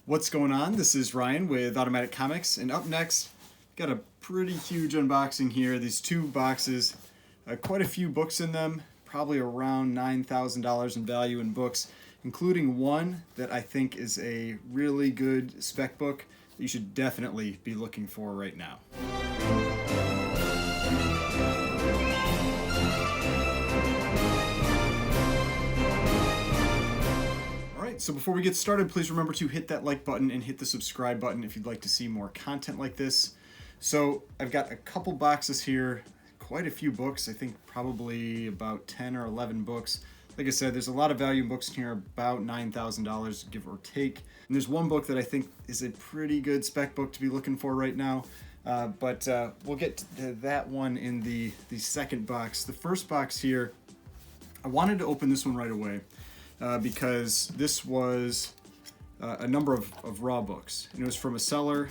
What's going on? This is Ryan with Automatic Comics, and up next, got a pretty huge unboxing here. These two boxes, quite a few books in them, probably around $9,000 in value in books, including one that I think is a really good spec book that you should definitely be looking for right now. So before we get started, please remember to hit that like button and hit the subscribe button if you'd like to see more content like this. So I've got a couple boxes here, quite a few books, I think probably about 10 or 11 books. Like I said, there's a lot of value in books in here, about $9,000 give or take. And there's one book that I think is a pretty good spec book to be looking for right now. But we'll get to that one in the second box. The first box here, I wanted to open this one right away. Because this was a number of raw books. And it was from a seller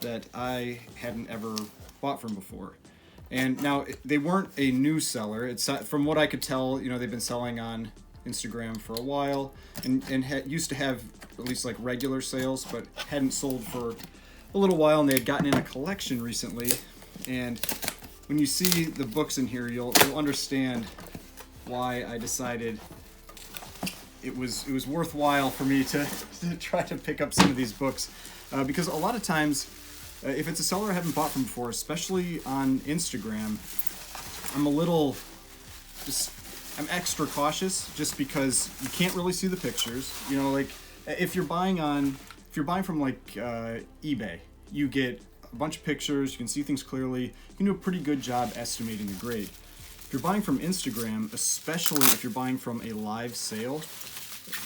that I hadn't ever bought from before. And now, they weren't a new seller. It's from what I could tell, you know, they've been selling on Instagram for a while and used to have at least like regular sales, but hadn't sold for a little while, and they had gotten in a collection recently. And when you see the books in here, you'll understand why I decided it was worthwhile for me to try to pick up some of these books, because a lot of times, if it's a seller I haven't bought from before, especially on Instagram, I'm extra cautious just because you can't really see the pictures. You know, like if you're buying from like eBay, you get a bunch of pictures, you can see things clearly, you can do a pretty good job estimating the grade. If you're buying from Instagram, especially if you're buying from a live sale,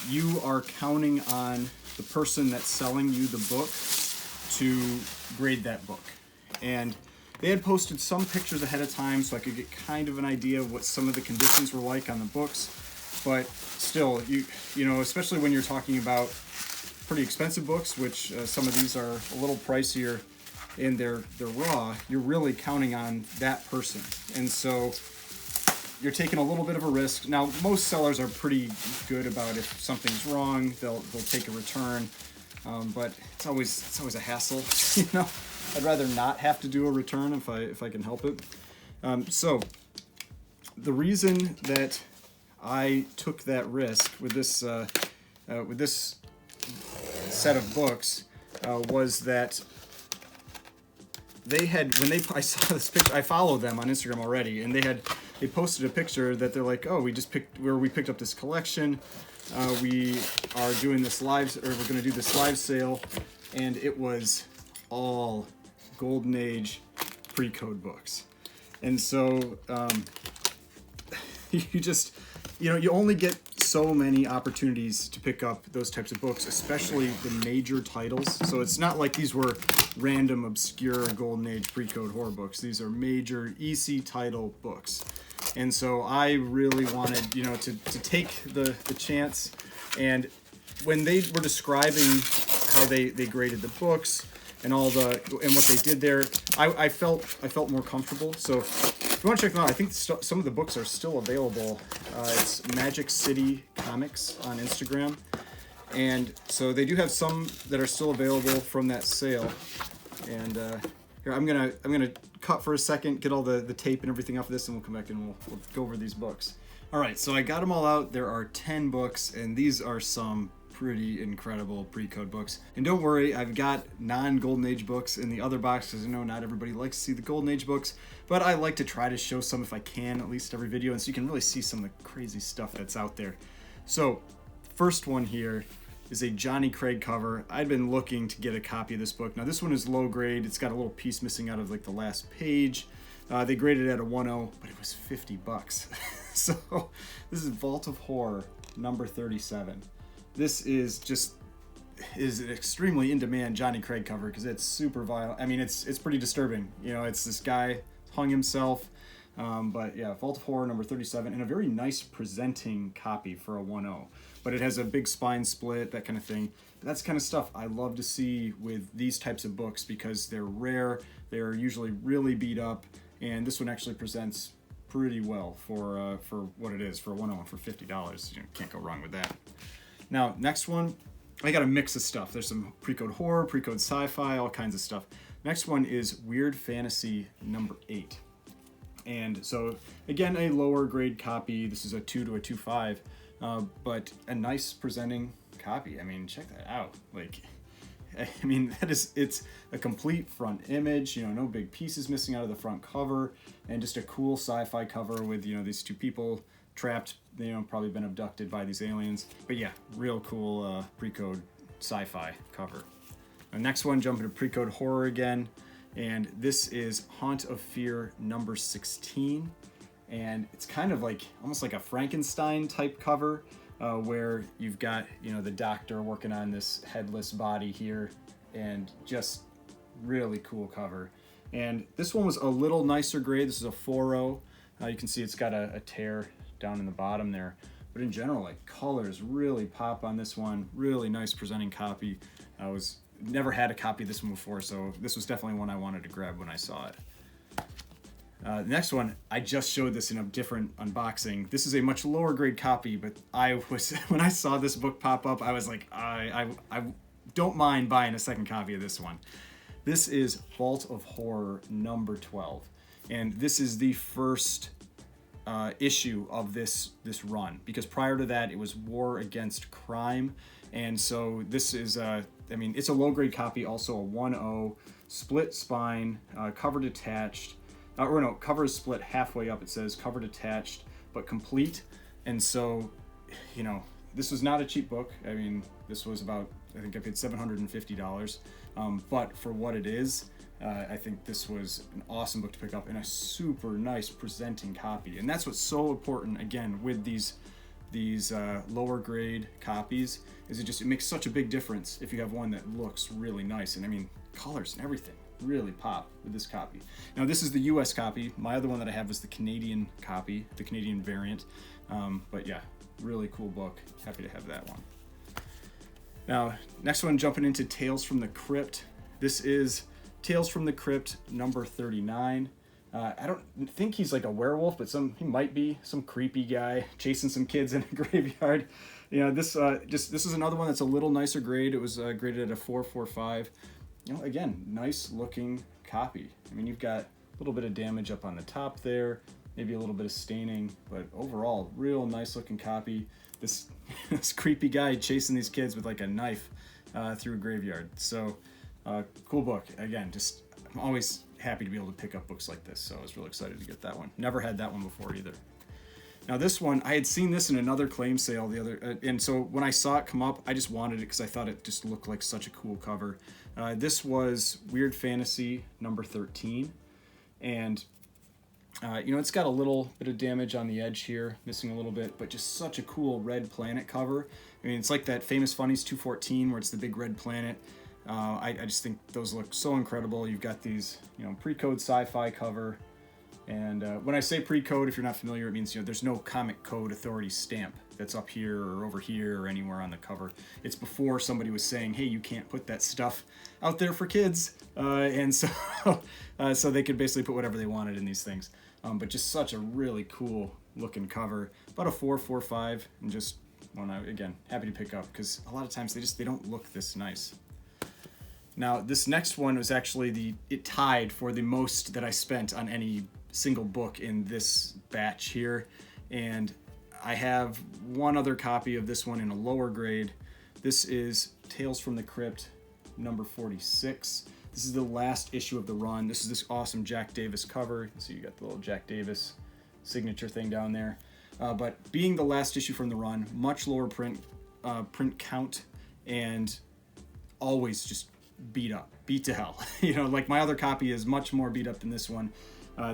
you are counting on the person that's selling you the book to grade that book. And they had posted some pictures ahead of time so I could get kind of an idea of what some of the conditions were like on the books. But still, you know, especially when you're talking about pretty expensive books, which some of these are a little pricier and they're raw, you're really counting on that person. And so you're taking a little bit of a risk. Now, most sellers are pretty good about if something's wrong, they'll take a return, but it's always a hassle. You know, I'd rather not have to do a return if I can help it. So the reason that I took that risk with this set of books was that I saw this picture. I follow them on Instagram already, and they posted a picture that they're like, oh, we picked up this collection. We are doing this we're going to do this live sale, and it was all Golden Age PreCode books. And so you only get so many opportunities to pick up those types of books, especially the major titles. So it's not like these were random, obscure Golden Age PreCode horror books. These are major EC title books. And so I really wanted, you know, to take the chance. And when they were describing how they graded the books and what they did there, I felt more comfortable. So if you want to check them out, I think some of the books are still available. It's Magic City Comics on Instagram. And so they do have some that are still available from that sale. And here, I'm gonna cut for a second, get all the tape and everything off of this, and we'll come back and we'll go over these books. All right, so I got them all out. There are 10 books, and these are some pretty incredible PreCode books. And don't worry, I've got non-Golden Age books in the other box, because I know not everybody likes to see the Golden Age books, but I like to try to show some if I can, at least every video, and so you can really see some of the crazy stuff that's out there. So, first one here is a Johnny Craig cover. I'd been looking to get a copy of this book. Now, this one is low grade. It's got a little piece missing out of like the last page. They graded it at a 1.0, but it was $50. So, this is Vault of Horror, number 37. This is an extremely in-demand Johnny Craig cover because it's super violent. I mean, it's pretty disturbing. You know, it's this guy hung himself. But yeah, Vault of Horror number 37, and a very nice presenting copy for a 1.0. But it has a big spine split, that kind of thing. But that's the kind of stuff I love to see with these types of books because they're rare, they're usually really beat up, and this one actually presents pretty well for what it is, for a 1.0 for $50. You can't go wrong with that. Now, next one, I got a mix of stuff. There's some PreCode horror, PreCode sci-fi, all kinds of stuff. Next one is Weird Fantasy number 8. And so, again, a lower grade copy. This is a 2 to a 2.5, but a nice presenting copy. I mean, check that out. Like, I mean, it's a complete front image, no big pieces missing out of the front cover, and just a cool sci-fi cover with, these two people trapped, probably been abducted by these aliens. But yeah, real cool PreCode sci-fi cover. The next one, jumping to PreCode horror again, and this is Haunt of Fear number 16, and it's kind of like, almost like a Frankenstein type cover, where you've got, the doctor working on this headless body here, and just really cool cover. And this one was a little nicer grade. This is a 4.0. You can see it's got a tear down in the bottom there. But in general, like, colors really pop on this one. Really nice presenting copy. Never had a copy of this one before, so this was definitely one I wanted to grab when I saw it. The next one, I just showed this in a different unboxing. This is a much lower grade copy, but when I saw this book pop up, I was like, I don't mind buying a second copy of this one. This is Vault of Horror number 12, and this is the first issue of this run, because prior to that it was War Against Crime, and so this is it's a low grade copy, also a 1.0, split spine, cover detached. Cover is split halfway up. It says cover detached but complete. And so, this was not a cheap book. I mean, this was about, I think I paid $750. But for what it is, I think this was an awesome book to pick up, and a super nice presenting copy. And that's what's so important, again, with these lower grade copies, is it makes such a big difference if you have one that looks really nice. And I mean, colors and everything really pop with this copy. Now, this is the US copy. My other one that I have was the Canadian copy, the Canadian variant. But yeah, really cool book. Happy to have that one. Now, next one, jumping into Tales from the Crypt. This is Tales from the Crypt number 39. I don't think he's like a werewolf, but he might be some creepy guy chasing some kids in a graveyard. This is another one that's a little nicer grade. It was graded at a 4.45. Again, nice looking copy. I mean, you've got a little bit of damage up on the top there, maybe a little bit of staining, but overall, real nice looking copy. This creepy guy chasing these kids with like a knife through a graveyard. So, cool book. Again, I'm always happy to be able to pick up books like this, so I was really excited to get that one. Never had that one before either. Now this one, I had seen this in another claim sale and so when I saw it come up, I just wanted it because I thought it just looked like such a cool cover. This was Weird Fantasy number 13, and it's got a little bit of damage on the edge here, missing a little bit, but just such a cool red planet cover. I mean, it's like that Famous Funnies 214 where it's the big red planet. I just think those look so incredible. You've got these, PreCode sci-fi cover. And when I say PreCode, if you're not familiar, it means, there's no Comic Code Authority stamp that's up here or over here or anywhere on the cover. It's before somebody was saying, hey, you can't put that stuff out there for kids. And so so they could basically put whatever they wanted in these things. But just such a really cool looking cover. About a 4.45, and just again, happy to pick up, because a lot of times they don't look this nice. Now, this next one was actually it tied for the most that I spent on any single book in this batch here, and I have one other copy of this one in a lower grade. This is Tales from the Crypt number 46. This is the last issue of the run. This is this awesome Jack Davis cover. You can see you got the little Jack Davis signature thing down there. But being the last issue from the run, much lower print count, and always just beat to hell. Like my other copy is much more beat up than this one.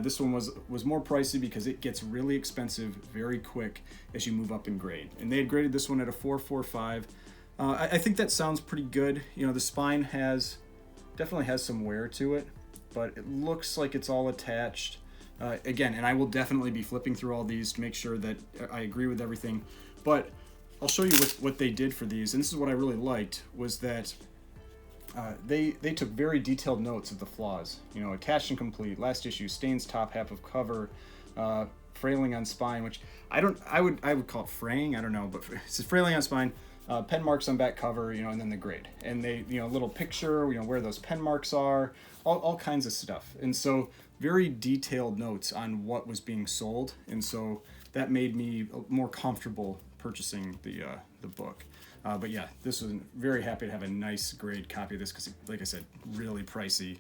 This one was more pricey because it gets really expensive very quick as you move up in grade. And they had graded this one at a 4.45. I think that sounds pretty good. The spine definitely has some wear to it, but it looks like it's all attached. Again, and I will definitely be flipping through all these to make sure that I agree with everything. But I'll show you what they did for these. And this is what I really liked, was that they took very detailed notes of the flaws. Attached and complete, last issue, stains top half of cover, frailing on spine, which I would call it fraying, I don't know, but it's frailing on spine, pen marks on back cover, and then the grade. And they, little picture, where those pen marks are, all kinds of stuff. And so very detailed notes on what was being sold. And so that made me more comfortable purchasing the book. But yeah, this was very happy to have a nice grade copy of this because, like I said, really pricey,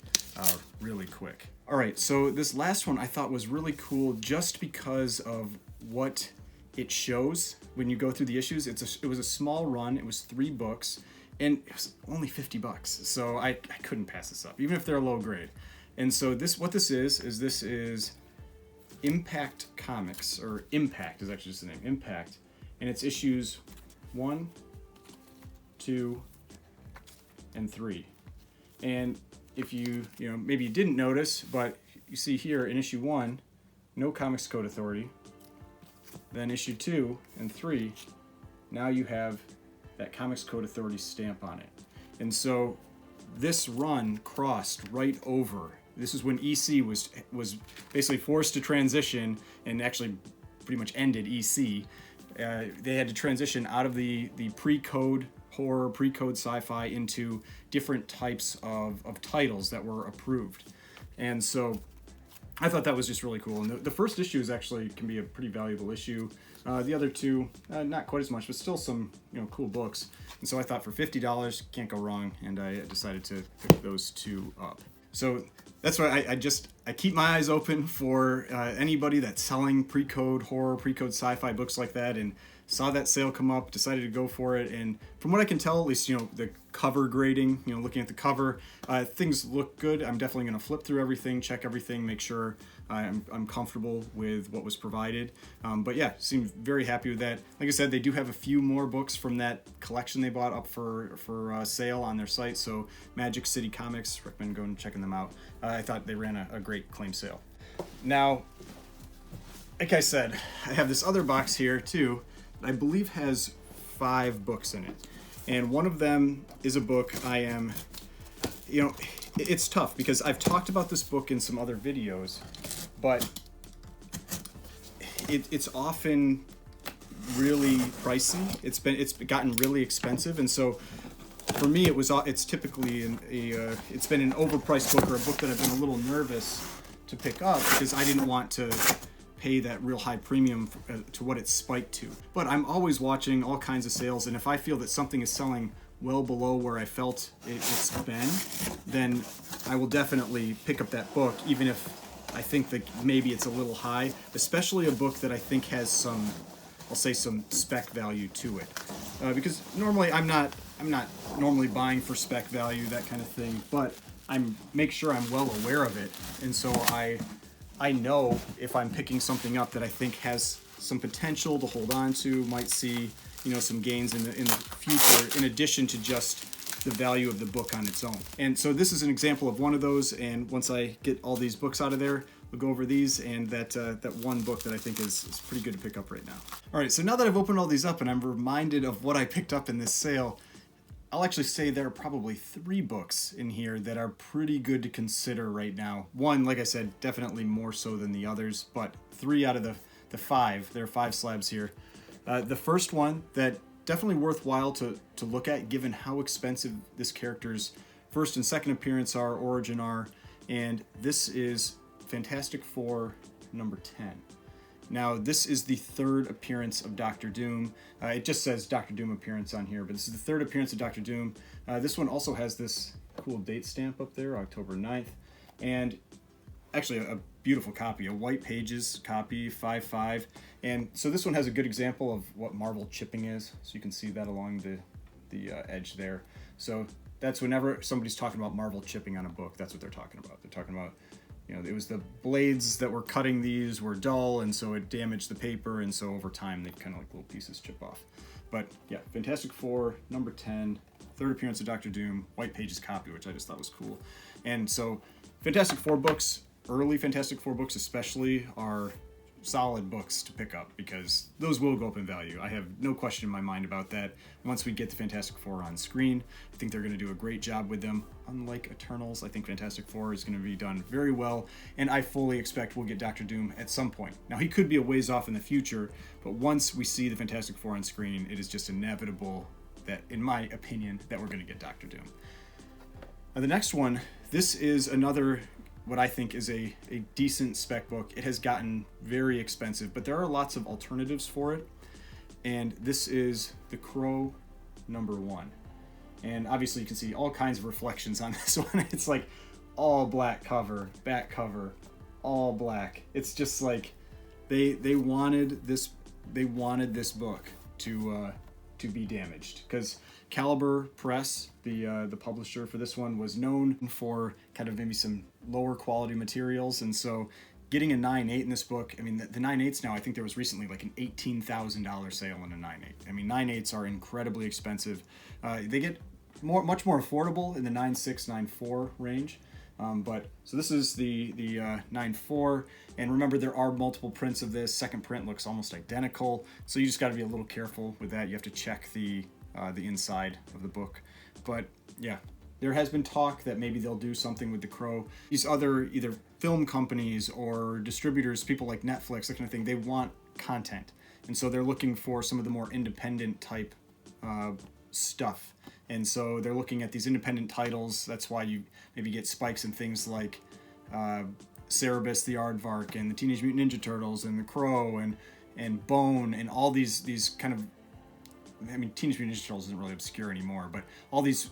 really quick. All right, so this last one I thought was really cool just because of what it shows when you go through the issues. It was a small run. It was 3 books, and it was only $50. So I couldn't pass this up, even if they're low grade. And so what this is Impact Comics, or Impact is actually just the name, Impact, and it's issues 1, 2, and 3. And if maybe you didn't notice, but you see here in issue 1, no Comics Code Authority. Then issue 2 and 3, now you have that Comics Code Authority stamp on it. And so this run crossed right over. This is when EC was basically forced to transition and actually pretty much ended EC. They had to transition out of the pre-code horror, pre-code sci-fi into different types of titles that were approved. And so I thought that was just really cool. And the first issue can be a pretty valuable issue. The other 2, not quite as much, but still some cool books. And so I thought for $50, can't go wrong, and I decided to pick those 2 up. So that's why I keep my eyes open for anybody that's selling pre-code horror, pre-code sci-fi books like that, and saw that sale come up, decided to go for it. And from what I can tell, at least, the cover grading, looking at the cover, things look good. I'm definitely going to flip through everything, check everything, make sure I'm comfortable with what was provided. But yeah, seem very happy with that. Like I said, they do have a few more books from that collection they bought up for sale on their site. So Magic City Comics, recommend going and checking them out. I thought they ran a great claim sale. Now, like I said, I have this other box here too, I believe has 5 books in it. And one of them is a book it's tough because I've talked about this book in some other videos, but it's often really pricey. It's gotten really expensive, and so for me it's typically it's been an overpriced book, or a book that I've been a little nervous to pick up because I didn't want to pay that real high premium to what it's spiked to. But I'm always watching all kinds of sales, and if I feel that something is selling well below where I felt it's been, then I will definitely pick up that book, even if I think that maybe it's a little high, especially a book that I think has some spec value to it. Because normally I'm not normally buying for spec value, that kind of thing, but make sure I'm well aware of it, and so I know if I'm picking something up that I think has some potential to hold on to, might see some gains in the future, in addition to just the value of the book on its own. And so this is an example of one of those, and once I get all these books out of there, we'll go over these and that one book that I think is pretty good to pick up right now. All right, so now that I've opened all these up and I'm reminded of what I picked up in this sale, I'll actually say there are probably 3 books in here that are pretty good to consider right now. One, like I said, definitely more so than the others, but 3 out of the 5, there are 5 slabs here. The first one that definitely worthwhile to look at, given how expensive this character's first and second appearance are, origin are, and this is Fantastic Four number 10. Now, this is the 3rd appearance of Doctor Doom. It just says Doctor Doom appearance on here, but this is the 3rd appearance of Doctor Doom. This one also has this cool date stamp up there, October 9th, and actually a beautiful copy, a white pages copy, 5.5. And so this one has a good example of what Marvel chipping is, so you can see that along the edge there. So that's whenever somebody's talking about Marvel chipping on a book, that's what they're talking about. They're talking about, it was the blades that were cutting these were dull, and so it damaged the paper, and so over time they kind of like little pieces chip off. But yeah, Fantastic Four, number 10, 3rd appearance of Doctor Doom, white pages copy, which I just thought was cool. And so Fantastic Four books, early Fantastic Four books especially, are solid books to pick up because those will go up in value. I have no question in my mind about that. Once we get the Fantastic Four on screen, I think they're going to do a great job with them. Unlike Eternals, I think Fantastic Four is going to be done very well, and I fully expect we'll get Doctor Doom at some point. Now, he could be a ways off in the future, but once we see the Fantastic Four on screen, it is just inevitable that, in my opinion, that we're going to get Doctor Doom. The next one, this is another, what I think is a decent spec book. It has gotten very expensive, but there are lots of alternatives for it. And this is The Crow #1. And obviously you can see all kinds of reflections on this one. It's like all black cover, back cover, all black. It's just like they wanted this book to be damaged, because Caliber Press, the publisher for this one, was known for kind of maybe some lower quality materials, and so getting a 9.8 in this book, I mean, the 9.8s now, I think there was recently like an $18,000 sale on a 9.8. I mean, 9.8s are incredibly expensive. They get much more affordable in the 9.6, 9.4 range. But so this is the 9.4, and remember, there are multiple prints of this. Second print looks almost identical, so you just got to be a little careful with that. You have to check the inside of the book. But yeah, there has been talk that maybe they'll do something with The Crow. These other either film companies or distributors, people like Netflix, that kind of thing, they want content, and so they're looking for some of the more independent type stuff. And so they're looking at these independent titles. That's why you maybe get spikes in things like Cerebus the Aardvark and the Teenage Mutant Ninja Turtles and The Crow and Bone and all these kind of, I mean, Teenage Mutant Ninja Turtles isn't really obscure anymore, but all these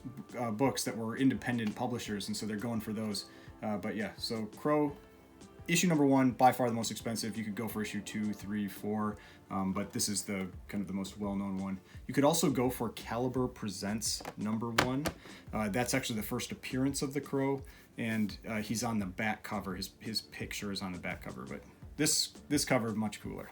books that were independent publishers, and so they're going for those. But yeah, so Crow, issue #1, by far the most expensive. You could go for issue 2, 3, 4, but this is the kind of the most well-known one. You could also go for Caliber Presents #1. That's actually the first appearance of the Crow, and he's on the back cover. His picture is on the back cover, but this cover much cooler.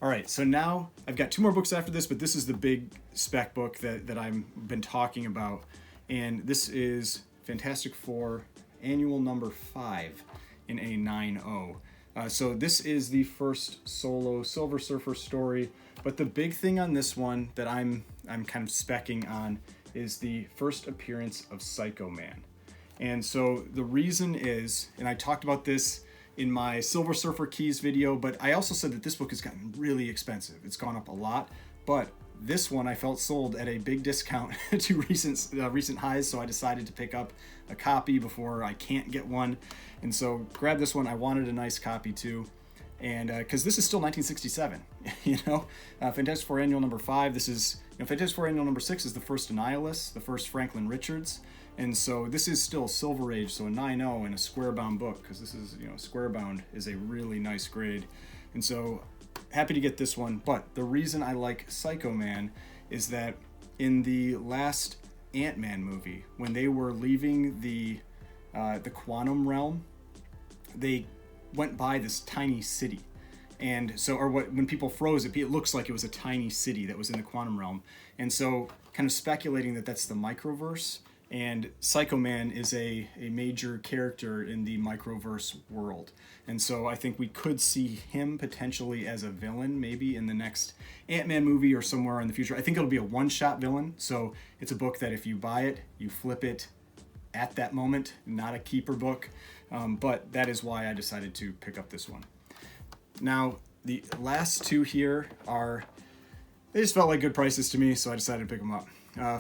All right, so now I've got 2 more books after this, but this is the big spec book that I've been talking about, and this is Fantastic Four Annual #5 in a 9.0. So this is the first solo Silver Surfer story, but the big thing on this one that I'm kind of speccing on is the first appearance of Psycho Man. And so the reason is, and I talked about this in my Silver Surfer Keys video, but I also said that this book has gotten really expensive. It's gone up a lot, but this one I felt sold at a big discount to recent highs, so I decided to pick up a copy before I can't get one. And so grab this one. I wanted a nice copy too, and because this is still 1967, you know, Fantastic Four Annual #5. This is, you know, Fantastic Four Annual #6 is the first Annihilus, the first Franklin Richards, and so this is still Silver Age, so a 9.0 in a square bound book, because this is, you know, square bound is a really nice grade, and so happy to get this one. But the reason I like Psycho Man is that in the last Ant-Man movie, when they were leaving the quantum realm, they went by this tiny city, and so, or when people froze it looks like it was a tiny city that was in the quantum realm, and so kind of speculating that that's the microverse, and Psycho Man is a major character in the microverse world, and so I think we could see him potentially as a villain maybe in the next Ant-Man movie or somewhere in the future. I think it'll be a one-shot villain, so it's a book that if you buy it, you flip it at that moment, not a keeper book, but that is why I decided to pick up this one. Now, the last 2 here they just felt like good prices to me, so I decided to pick them up.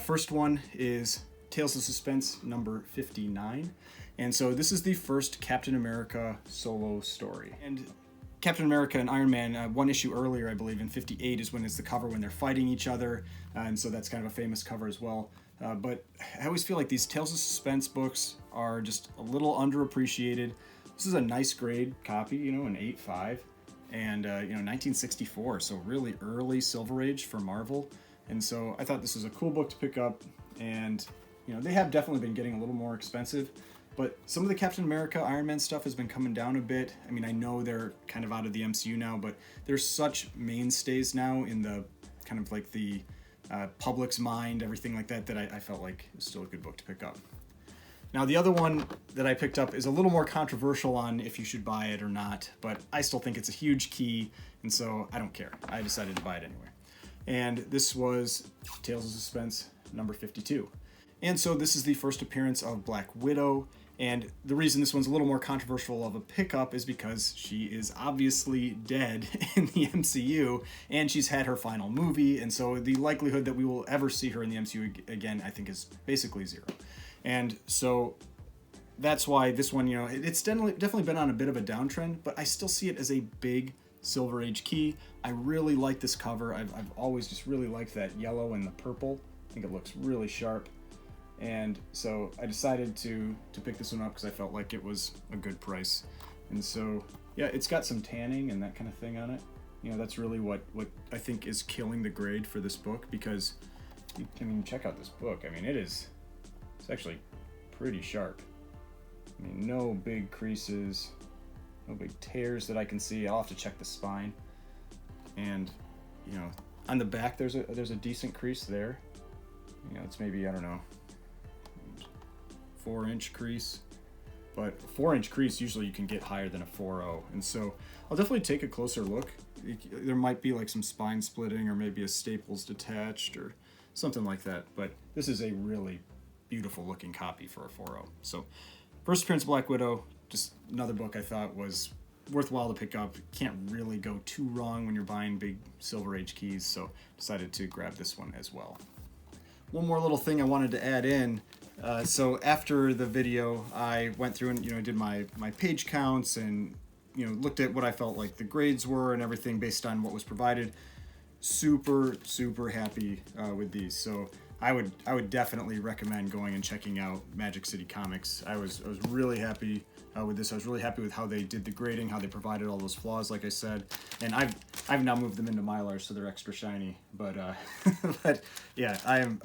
First one is Tales of Suspense #59, and so this is the first Captain America solo story. And Captain America and Iron Man, one issue earlier, I believe, in 58 is when it's the cover when they're fighting each other, and so that's kind of a famous cover as well. But I always feel like these Tales of Suspense books are just a little underappreciated. This is a nice grade copy, you know, an 8.5, and 1964, so really early Silver Age for Marvel. And so I thought this was a cool book to pick up, and you know, they have definitely been getting a little more expensive, but some of the Captain America, Iron Man stuff has been coming down a bit. I mean, I know they're kind of out of the MCU now, but they're such mainstays now in the kind of like the public's mind, everything like that, that I felt like it was still a good book to pick up. Now, the other one that I picked up is a little more controversial on if you should buy it or not, but I still think it's a huge key, and so I don't care. I decided to buy it anyway. And this was Tales of Suspense #52. And so this is the first appearance of Black Widow, and the reason this one's a little more controversial of a pickup is because she is obviously dead in the MCU, and she's had her final movie, and so the likelihood that we will ever see her in the MCU again, I think, is basically zero. And so that's why this one, it's definitely been on a bit of a downtrend, but I still see it as a big Silver Age key. I really like this cover. I've always just really liked that yellow and the purple. I think it looks really sharp. And so I decided to pick this one up because I felt like it was a good price. And so, yeah, it's got some tanning and that kind of thing on it. That's really what I think is killing the grade for this book, because, check out this book. It's actually pretty sharp. No big creases, no big tears that I can see. I'll have to check the spine. And, on the back there's a decent crease there. It's maybe, I don't know, 4-inch crease, but 4-inch crease usually you can get higher than a 4.0, and so I'll definitely take a closer look. There might be like some spine splitting, or maybe a staple's detached or something like that, but this is a really beautiful looking copy for a 4.0. So first appearance of Black Widow, just another book I thought was worthwhile to pick up. Can't really go too wrong when you're buying big Silver Age keys, so decided to grab this one as well. One more little thing I wanted to add in. So after the video, I went through and did my page counts and looked at what I felt like the grades were and everything based on what was provided. Super happy with these. So I would definitely recommend going and checking out Magic City Comics. I was really happy with this. I was really happy with how they did the grading, how they provided all those flaws, like I said. And I've now moved them into Mylar, so they're extra shiny. But but yeah, I'm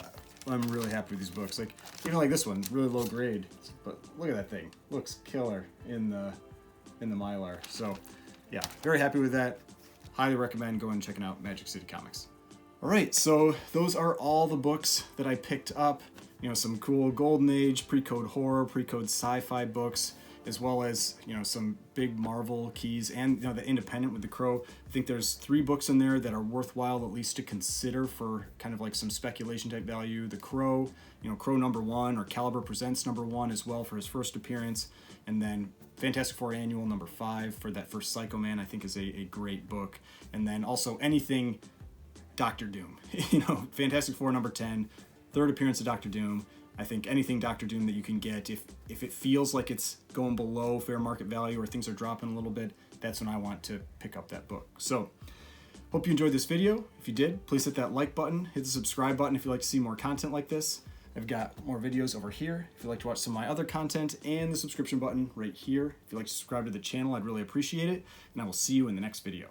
really happy with these books. Like even like this one, really low grade, but look at that thing. Looks killer in the Mylar. So yeah, very happy with that. Highly recommend going and checking out Magic City Comics. All right, so those are all the books that I picked up. Some cool Golden Age, pre-code horror, pre-code sci-fi books, as well as some big Marvel keys, and the independent with the Crow. I think there's 3 books in there that are worthwhile at least to consider for kind of like some speculation type value. The Crow, Crow #1, or Caliber Presents #1 as well for his first appearance, and then Fantastic Four Annual #5 for that first Psycho Man, I think is a great book. And then also anything Doctor Doom, Fantastic Four #10, third appearance of Doctor Doom. I think anything Doctor Doom that you can get, if it feels like it's going below fair market value or things are dropping a little bit, that's when I want to pick up that book. So, hope you enjoyed this video. If you did, please hit that like button, hit the subscribe button if you'd like to see more content like this. I've got more videos over here if you'd like to watch some of my other content, and the subscription button right here. If you'd like to subscribe to the channel, I'd really appreciate it, and I will see you in the next video.